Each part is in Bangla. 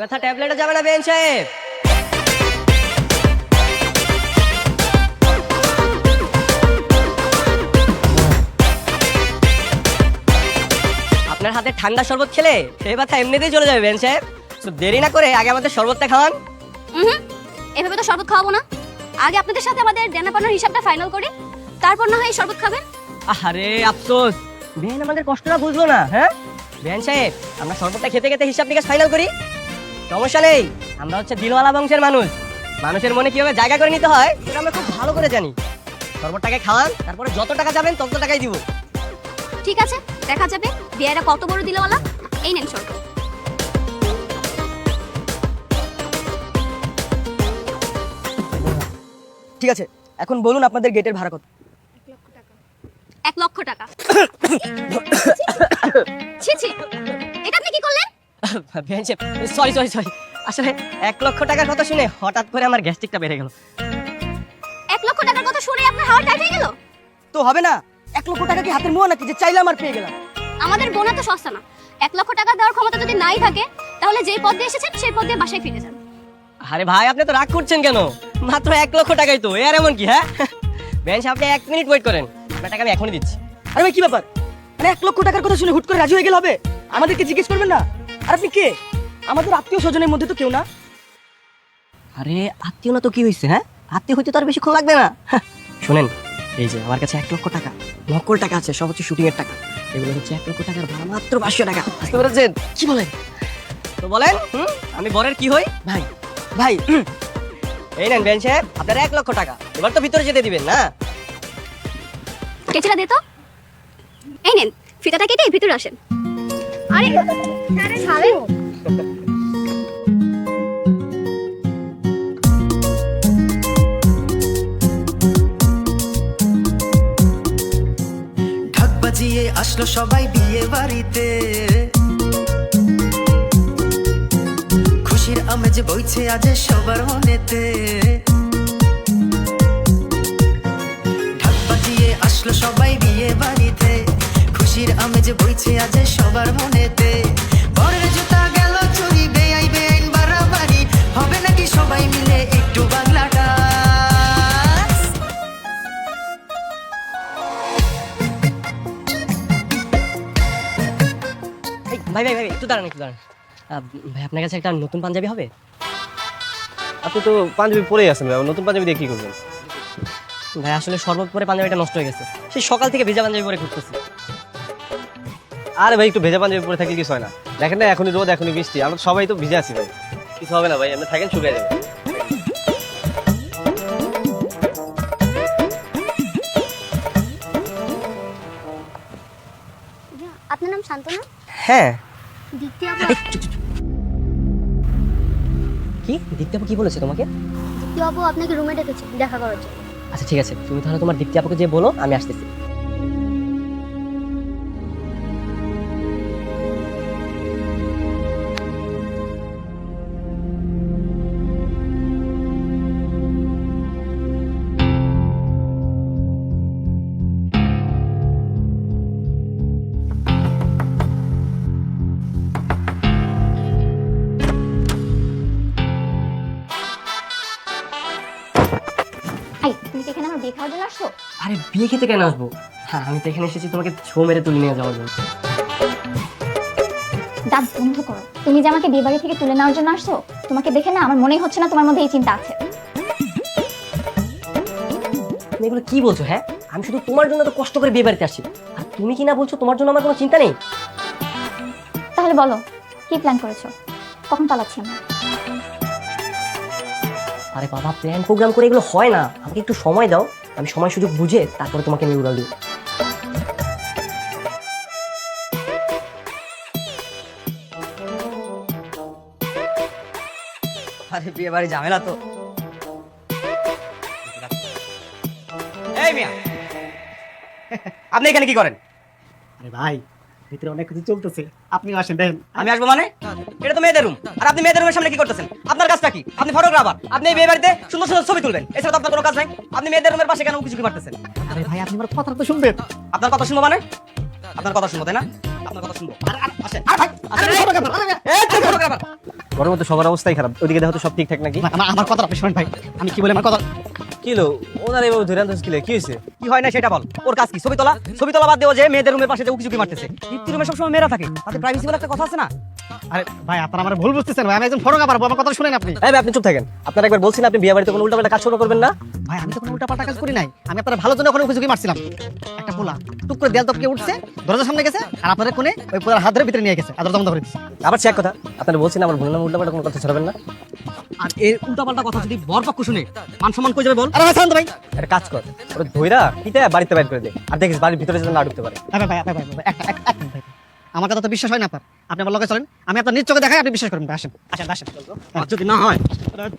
ব্যথা ট্যাবলেটে যাবে না বেন সাহেব। আপনার হাতে ঠান্ডা শরবত খেলে সেই ব্যথা এমনিতেই চলে যাবে বেন সাহেব। তো দেরি না করে আগে আমাদের শরবতটা খাওয়ান। এভাবে তো শরবত খাওয়াবো না, আগে আপনাদের সাথে আমাদের দেনা পাওনার হিসাবটা ফাইনাল করি, তারপর না হয় শরবত খাবেন। আরে আফসোস, বেন আমাদের কষ্টটা বুঝলো না। হ্যাঁ বেন সাহেব, আমরা শরবতটা খেতে খেতে হিসাব নিকাশ ফাইনাল করি, সমস্যা নেই। আমরা হচ্ছে দিলওয়ালা বংশের মানুষ, মানুষের মনে কিভাবে জায়গা করে নিতে হয় সেটা আমরা খুব ভালো করে জানি। শরবতটাকে খাওয়ান, তারপরে যত টাকা যাবেন তত টাকাই দিব। ঠিক আছে, দেখা যাবে বিয়েটা কত বড় দিলওয়ালা। এই নেন শরবত। ঠিক আছে, এখন বলুন আপনাদের গেটের ভাড়া কত? 1 লক্ষ টাকা। ছি ছি, এটা আপনি কি করলেন? সরি সরি সরি, আসলে 1 লক্ষ টাকার কথা শুনে হঠাৎ করে আমার গ্যাস্ট্রিকটা বেড়ে গেল। 1 লক্ষ টাকার কথা শুনে আপনার হাওয়া টাইট হয়ে গেল? তো হবে না, 1 লক্ষ টাকা কি হাতের মোয়া নাকি যে চাইলাম আর পেয়ে গেলাম? আমাদের বোনা তো সস্তা না। 1 লক্ষ টাকা দেওয়ার ক্ষমতা যদি নাই থাকে, তাহলে যেই পথ দিয়ে এসেছেন সেই পথ দিয়ে বাসায় ফিরে যান। আরে ভাই, আপনি তো রাগ করছেন কেন? মাত্র 1 লক্ষ টাকাই তো, এর এমন কি? হ্যাঁ বেঞ্চ, আপনি 1 মিনিট ওয়েট করেন, আপনার টাকা আমি এখনই দিচ্ছি। আরে ভাই কি ব্যাপার, মানে 1 লক্ষ টাকার কথা শুনে হুট করে রাজি হয়ে গেলে হবে? আমাদেরকে জিজ্ঞেস করবেন না? আর আপনি কে? আমাদের আত্মীয় স্বজনের মধ্যে তো কেউ না। আরে আত্মীয় না তো কি হয়েছে? হ্যাঁ আত্মীয় হইতে তো আর বেশিক্ষণ লাগবে না। শোনেন, এই যে আমার কাছে 1 লক্ষ টাকা, নকল টাকা আছে, সব হচ্ছে শুটিং এর টাকা। এগুলো হচ্ছে 1 লক্ষ টাকার ভাড়া মাত্র 500 টাকা। বুঝতে পেরেছেন? কি বলেন তো বলেন, আমি বরের কি হই? ভাই ভাই এই নেন বেন সাহেব, আপনার 1 লক্ষ টাকা। এবার তো ভিতরে যেতে দিবেন না? কেচিটা দে তো। এই নেন, ফিতাটা কেটে ভিতরে আসেন। আরে ছাড়েন। ঢাক বাজিয়ে আসলো সবাই বিয়ে বাড়িতে, খুশির আমেজ বইছে আজ সবার মনেতে। ঢাক বাজিয়ে আসলো সবাই বিয়ে বাড়িতে, খুশির আমেজ বইছে আজ সবার মনেতে। বরের জুতা গেল চুরি, বেআই বেআইন বাড়াবাড়ি, হবে নাকি সবাই মিলে একটু বাংলা ডান্স? ভাই ভাই ভাই একটু দাঁড়ান, একটু দাঁড়ান। ভাই আপনার কাছে একটা নতুন পাঞ্জাবি হবে? আপনি তো পাঞ্জাবি পরেই আছেন ভাই, নতুন পাঞ্জাবি দিয়ে কি করবেন? ভাই আসলে শরবত পরে পাঞ্জাবিটা নষ্ট হয়ে গেছে, সেই সকাল থেকে ভেজা পাঞ্জাবি পরে ঘুরতেছি। আরে ভাই, একটু ভেজা পাঞ্জাবি পরে থাকলে কিছু হয় না। দেখেন না, এখনই রোদ, এখনই বৃষ্টি, আমরা সবাই তো ভিজে আছি ভাই। কিছু হবে না ভাই, আপনি থাকেন, শুকিয়ে যাবে। আপনার নাম শান্তনা? হ্যাঁ। দীপ্তি আপু। কি দীপ্তি আপু কি বলেছে তোমাকে? দীপ্তি আপু আপনাকে রুমে ডেকেছে দেখা করার জন্য। আচ্ছা ঠিক আছে, তুমি তাহলে তোমার দীপ্তি আপুকে যে বলো আমি আসতেছি। এই, তুমি কি এখানে আমার বিয়ে খাওয়ার জন্য আসছো? আরে বিয়ে খেতে কেন আসবো? হ্যাঁ আমি তো এখানে এসেছি তোমাকে ছো মেরে তুলে নিয়ে যাওয়ার জন্য। দাঁত বন্ধ করো। তুমি যে আমাকে বিয়ে বাড়ি থেকে তুলে নেওয়ার জন্য আসছো, তোমাকে দেখে না আমার মনেই হচ্ছে না তোমার মধ্যে এই চিন্তা আছে। তুমি এগুলো কি বলছো? হ্যাঁ আমি শুধু তোমার জন্য তো কষ্ট করে বিয়ে বাড়িতে আসছি, আর তুমি কি না বলছো তোমার জন্য আমার কোনো চিন্তা নেই? তাহলে বলো, কি প্ল্যান করেছো? কখন পালাচ্ছি আমরা? আরে বাবা, প্ল্যান প্রোগ্রাম করে এগুলো হয় না, আমাকে একটু সময় দাও, আমি সময় সুযোগ বুঝে তারপরে তোমাকে নিয়ে উড়াল দিব। আরে বিয়ে বাড়ি ঝামেলা তো। এই মিয়া, আপনি এখানে কি করেন? আরে ভাই, ভিতরে অনেক কিছু চলতেছে, আপনি আসেন দেখেন। আমি আসবো মানে? এটা তো মেয়েদের রুম, আর আপনি মেয়েদের রুমের সামনে কি করতেছেন? আপনার কাজটা কি? আপনি ফটোগ্রাফার, আপনি এই বিয়ে বাড়িতে সুন্দর সুন্দর ছবি তুলবেন, এছাড়া তো আপনার কোনো কাজ নাই। আপনি মেয়েদের রুমের পাশে কেন কিছু কি করতেছেন? আরে ভাই, আপনি আমার কথা তো শুনবেন। আপনার কথা শুনবো মানে? আপনার কথা শুনবো তাই না? আপনার কথা শুনবো। আসেন। ঘরের মধ্যে সবার অবস্থাই খারাপ, ওইদিকে দেখো তো সব ঠিকঠাক নাকি? আমার কথা আপনি শোনেন ভাই, আমি কি বলি আমার কথা। কি হলো ওনার এইভাবে ধরে আনতেছ কি হয়েছে? কি হয় না সেটা বল। ওর কাজ কি? ছবি তোলা বাদ দেও যে মেয়েদের রুমের পাশে যে উকি মারতেছে। দীপ্তি রুমে সবসময় মেয়েরা থাকে, তাতে প্রাইভেসি বলে একটা কথা আছে না? আরে ভাই আপনারা আমার ভুল বুঝতেছেন ভাই, আমি একজন ফটোগ্রাফার, আমার কথা শুনেন আপনি। এই ভাই আপনি চুপ থাকেন, আপনারা একবার বলছেন আপনি বিয়ে বাড়িতে কোনো উল্টাপাল্টা কাজ শুরু করবেন না। ভাই আমি তো কোনো উল্টাপাল্টা কাজ করি নাই, আমি আপনার ভালোর জন্য ওখানে উকি মারছিলাম। একটা পোলা টুক করে দেয়াল টপকে উঠছে, দরজার সামনে গেছে, আর আপনাদের কোণে ওই পোলার হাত ধরে ভিতরে নিয়ে গেছে, আর দরজা বন্ধ করে দিচ্ছে। আবার চেক কথা, আপনারা বলছেন আমার ভুল নাম উল্টাপাল্টা কোনো কথা ছড়াবেন না। আর এর উল্টাপাল্টা কথা যদি বরপক্ষ শুনে মান সম্মান কই যাবে বল? আরে ভাই শান্ত ভাই। একটা কাজ কর, ওরা ধইরা পিটা বাড়িতে বাইর করে দে, আর দেখিস বাড়ির ভিতরে যেন না ঢুকতে পারে। ভাই ভাই ভাই ভাই ভাই, এক মিনিট ভাই, আমার কথা তো বিশ্বাস হয় না আপনার, আপনি আমার লগে চলেন, আমি আপনার নিজ চোখে দেখাই, আপনি বিশ্বাস করবেন। আসেন আসেন আসেন, আর যদি না হয়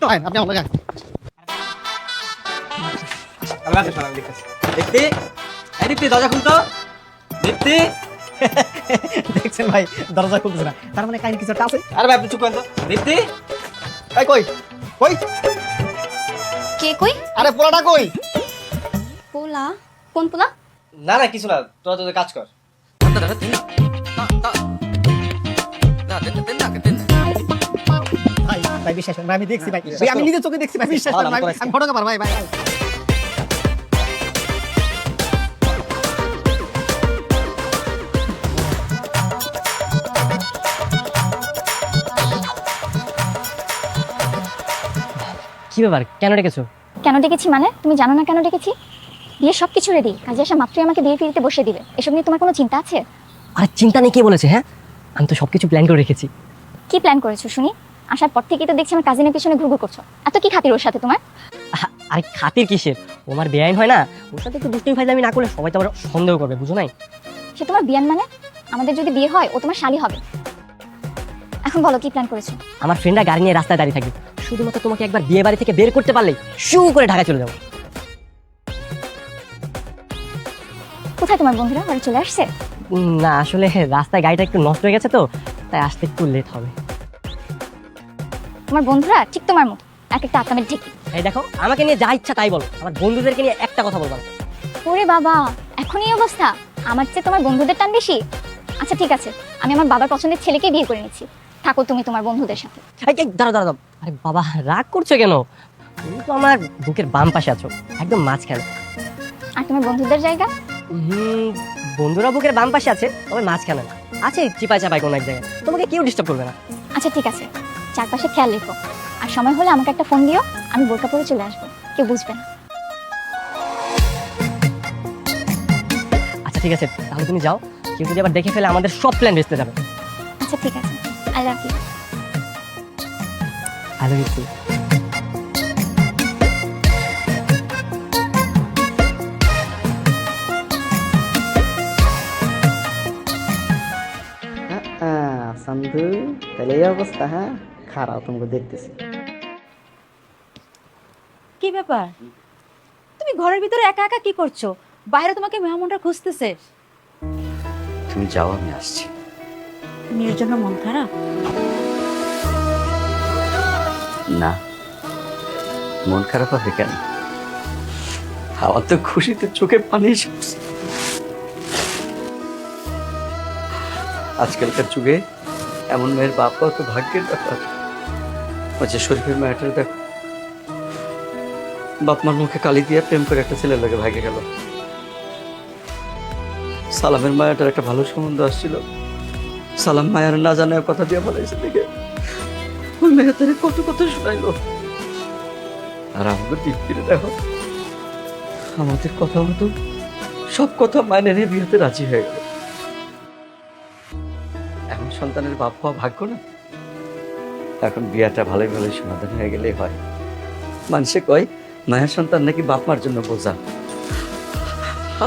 তো হয়, আপনি আমার লগে আসেন। দীপ্তি, এই দীপ্তি দরজা খুলতো। দীপ্তি, দেখছেন ভাই দরজা খুলতেছে না, তার মানে কাহিনী কিছু একটা আছে। আরে ভাই আপনি চুপ করেন তো। দীপ্তি, এই কই কই, কে কই? আরে পোলাটা কই? পোলা? কোন পোলা? না না কিছু না, তোরা তোদের কাজ কর। ভাই ভাই বিশ্বাস করেন ভাই, আমি দেখছি ভাই, ভাই আমি নিজের চোখে দেখছি ভাই, বিশ্বাস করেন ভাই, আমি ফটোগ্রাফার ভাই ভাই। কি ব্যাপার, কেন ডেকেছো? কেন ডেকেছি মানে? তুমি জানো না কেন ডেকেছি? বিয়ে সব কিছু রেডি, কাজে আসা মাত্রই আমাকে বিয়ে ফিরিতে বসে দিবে, এসব নিয়ে তোমার কোনো চিন্তা আছে? আর চিন্তা নেই কে বলেছে? হ্যাঁ, আমি তো সবকিছু প্ল্যান করে রেখেছি। কি প্ল্যান করেছো শুনি? আসার পর থেকেই তো দেখছি আমার কাজিনের পিছনে ঘুরঘুর করছো, এত কি খাতির ওর সাথে তোমার? আরে খাতির কিসের, ও আমার বেআইন হয় না, ওর সাথে একটু দুষ্টুমি ফাইজলামি না করলে সবাই তো আবার সন্দেহ করবে, বুঝো নাই? সে তোমার বিয়ান মানে? আমাদের যদি বিয়ে হয় ও তোমার শালি হবে। এখন বলো কি প্ল্যান করেছো? আমার ফ্রেন্ডরা গাড়ি নিয়ে রাস্তায় দাঁড়িয়ে থাকবে, শুধুমাত্র তোমাকে একবার বিয়ে বাড়ি থেকে বের করতে পারলেই শু করে ঢাকা চলে যাবো। কোথায় তোমার বন্ধুরা, ঘরে চলে আসছে? না আসলে রাস্তায় গাড়িটা একটু নষ্ট হয়ে গেছে তো, তাই আসতে একটু লেট হবে। তোমার বন্ধুরা ঠিক তোমার মতো, এক একটা আকামের ঢেকি। এই দেখো, আমাকে নিয়ে যা ইচ্ছা তাই বলো, আমার বন্ধুদেরকে নিয়ে একটা কথা বলবো না। ওরে বাবা, এখন এই অবস্থা? আমার চেয়ে তোমার বন্ধুদের টান বেশি। আচ্ছা ঠিক আছে, আমি আমার বাবার পছন্দের ছেলেকে বিয়ে করে নিচ্ছি, থাকো তুমি তোমার বন্ধুদের সাথে। দাঁড়াও, আরে বাবা রাগ করছো কেন? তুমি তো আমার বুকের বাম পাশে আছো, একদম মাঝখানে। আর তোমার বন্ধুদের জায়গা? বন্ধুরা বুকের বাম পাশে আছে, তবে মাঝখানে না, আছে চিপাই চাপাই কোনো এক জায়গায়, তোমাকে কেউ ডিস্টার্ব করবে না। আচ্ছা ঠিক আছে, চারপাশে খেয়াল রেখো, আর সময় হলে আমাকে একটা ফোন দিও, আমি বোরকা পরে চলে আসবো, কেউ বুঝবে না। আচ্ছা ঠিক আছে, তাহলে তুমি যাও, কেউ যদি আবার দেখে ফেলে আমাদের সব প্ল্যান ভেস্তে যাবে। আচ্ছা ঠিক আছে, I love you. I love you too. সন্ধু তাহলে এই অবস্থা, হ্যাঁ খারাপ, তোমাকে দেখতেছি। কি ব্যাপার, তুমি ঘরের ভিতরে একা একা কি করছো? বাইরে তোমাকে মেহমানরা খুঁজতেছে। তুমি যাও, আমি আসছি। মেয়ের জন্য মন খারাপ? না, মন খারাপ হবে কেন? আমার তো খুশিতে চোখে পানি এসে পড়ছে। আজকালকার যুগে এমন মেয়ের বাপ পাওয়া তো ভাগ্যের ব্যাপার। আচ্ছা শরীফের মেয়েটার দেখো, বাপমার মুখে কালি দিয়ে প্রেম করে একটা ছেলের লাগে ভাগে গেল। সালামের মায়াটার একটা ভালো সম্বন্ধ আসছিল, সালাম মায়ার না জানে কথা দিয়ে বলাইছে দেখে ওই মেয়েটার কত কথা শোনাইলো। আর আমাদের দীপ্তিরে দেখো, আমাদের কথা মতো সব কথা মাইনে নিয়ে বিয়েতে রাজি হয়ে গেল। এখন সন্তানের বাপ হওয়া ভাগ্য না? এখন বিয়াটা ভালোই ভালোই সমাধান হয়ে গেলেই হয়। মানুষে কয় মায়ের সন্তান নাকি বাপ মার জন্য বোঝা।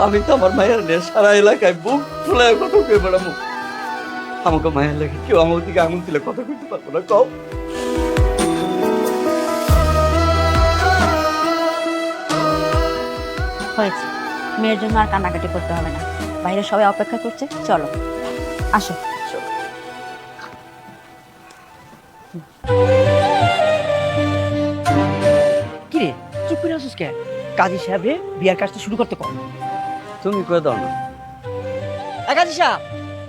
আমি তো আমার মায়ের নিয়ে সারা এলাকায় বুক ফুলে কত করে বেড়াবো। আমাকে মায়ের লাগে কেউ আমার দিকে আঙুল দিলে কথা কইতে পারবো না, কও। হয়েছে, মেয়ের জন্য আর কান্নাকাটি করতে হবে না, বাইরে সবাই অপেক্ষা করছে, চলো আসো। কিরে চুপ করে আসিস কে? কাজী সাহেব বিয়ার কাজটা শুরু করতে কর। তুমি করে দাও না, একাজি সাহেব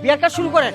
বিয়ার কাজ শুরু করেন।